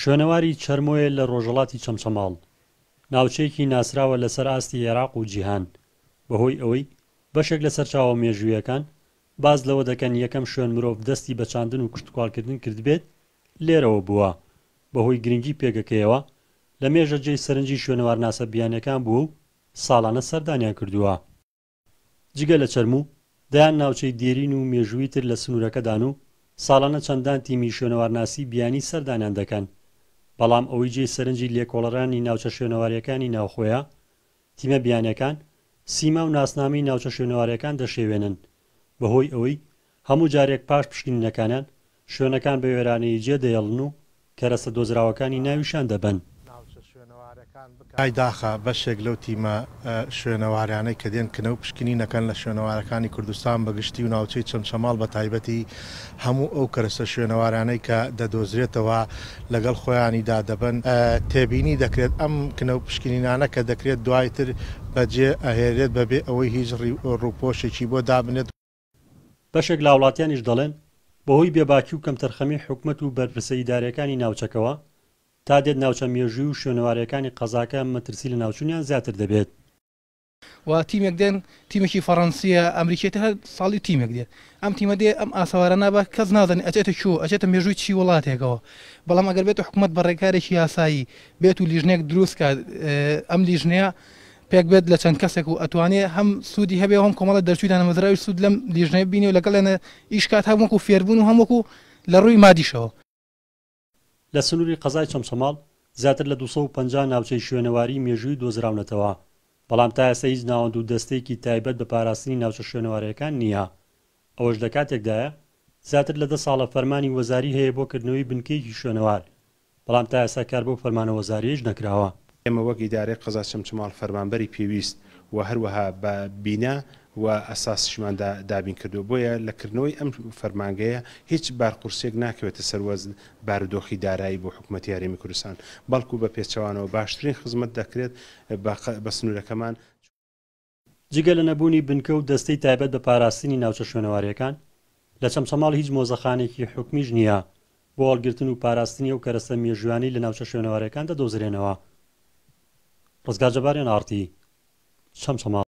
شوێنەواری چەرمۆیە لە ڕۆژهەڵاتی چەمچەماڵ، ناوچەیەکی ناسراوە لەسەر ئاستی عێراق و جیهان، بەهۆی ئەوەی بەشێک لە سەرچاوە مێژوویەکان باز لەوە دەکەن یەکەم شوێن مرۆڤ دەستی بە چاندن و کشتوکاڵکردن کردبێت لێرەوە بووە، بەهۆی گرنگی پێگەکەیەوە لە مێژە جێی سەرنجی شوێنەوار ناسەبیانەکان بوو و ساڵانە سەردانیان کردووە. جگە لە چەرموو دەیان ناوچەی دێرین و مێژووی تر لە سنوورەکەدان و ساڵانە چەندان تیمی شوێنەوارناسی بیانی سەردانیان دەکەن، بەڵام ئەوەی جێی سەرنجی لێکۆڵەرانی ناوچە شوێنەواریەکانی ناوخۆیە تیمە بیانیەکان سیما و ناسنامەی ناوچە شوێنەواریەکان دەشێوێنن، بەهۆی ئەوەی هەموو جارێک پاش پشکنینەکانیان شوێنەکان بە وێرانەی جێ دەیەڵن و کەرەسە دۆزراوەکانی ناویشان دەبەن. داخە بەشێک لەو تیمە شوێنەواریانەی کە دێن کنە و پشکنینەکەن لە شوێنەوارەکانی کوردستان بەگشتی و ناوچەی چەمچەماڵ بە تایبەتی هەموو ئەو کەرەسە شوێنەوارانەی کە دەدۆزرێتەوە لەگەڵ خۆیانیدا دەبن تێبینی دەکرێت ئەم کنە و پشکنینانە کە دەکرێت دوایتر بەجێ ئەهێرێت بەبێ ئەوەی هیچ ڕووپۆشێکی بۆ دابنێت. بەشێک لە وڵاتیانیش دەڵێن بەهۆی بێباکی و کەمتەرخەمی حکومەت و بەرپرسە ئیدارەکانی ناوچەکەوە تا دێت ناوچە مێژووی و شوێنەوارەکانی قەزاکە مەترسی لە ناوچوونیان زیاتر دەبێت. و تیمێک دێن تیمێکی فەڕەنسیە ئەمریکێتە هەر ساڵی تیمێک دێت ئەم تیمە دێ ئەم ئاسەوارە نابە کەس نازانێت ئەچێتە چوو ئەچێتە مێژووی چی وڵاتێکەوە، بەڵام ئەگەر بێت حکوومەت بەڕێکارێکی یاسایی بێت و لیژنێک دروستکە ئەم لیژنەیە پێک بێت لە چەند کەسێک و ئەتوانێت هەم سوودی هەبێ هەم کۆمەڵە دەرچوویدانە مەزراوی سوود لەم لیژنەیە بینێ و لەگەڵێنە ئیشکات هەمووەکو فێربوون و هەمووەکو لە ڕووی مادیشەوە. لە سنووری قەزای چەمچەماڵ زیاتر لە 250 ناوچەی شوێنەواری مێژووی دۆزراونەتەوە، بەڵام تا ئێستا هیچ ناوەند و دەستەیەکی تایبەت بە پاراستنی ناوچە شوێنەوارەکان نییە. ئەوەش لە کاتێکدایە زیاتر لە 10 ساڵە فەرمانی وەزاری هەیە بۆ کردنەوەی بنکەیەکی شوێنەوار، بەڵام تا ئێستا کار بۆ فەرمانە وەزاریش نەکراوە. ئێمە وەک ئیدارەی قەزا چەمچەماڵ فەرمانبەری پێویست و هەروەها بە بینا و ئەساسیشماندا دابین کردو، بۆیە لەکردنەوەی ئەم فەرمانگەیە هیچ بارقورسێک ناکەوێتە سەروەزن بارودۆخی دارایی بۆ حکوومەتی هەرێمی کوردستان، بەڵکو بە پێچەوانەوە باشترین خزمەت دەکرێت بە سنوورەکەمان. جگە لە نەبوونی بنکە و دەستەی تایبەت بە پاراستنی ناوچە شوێنەواریەکان لە چەمچەماڵ هیچ مۆزەخانێکی حکومیش نییە بۆ هەڵگرتن و پاراستنی ئەو کەرەسە مێژوویانەی لە ناوچە شوێنەوارەکان دەدۆزرێنەوە. ڕزگار جەباریان ئارتی، چەمچەماڵ.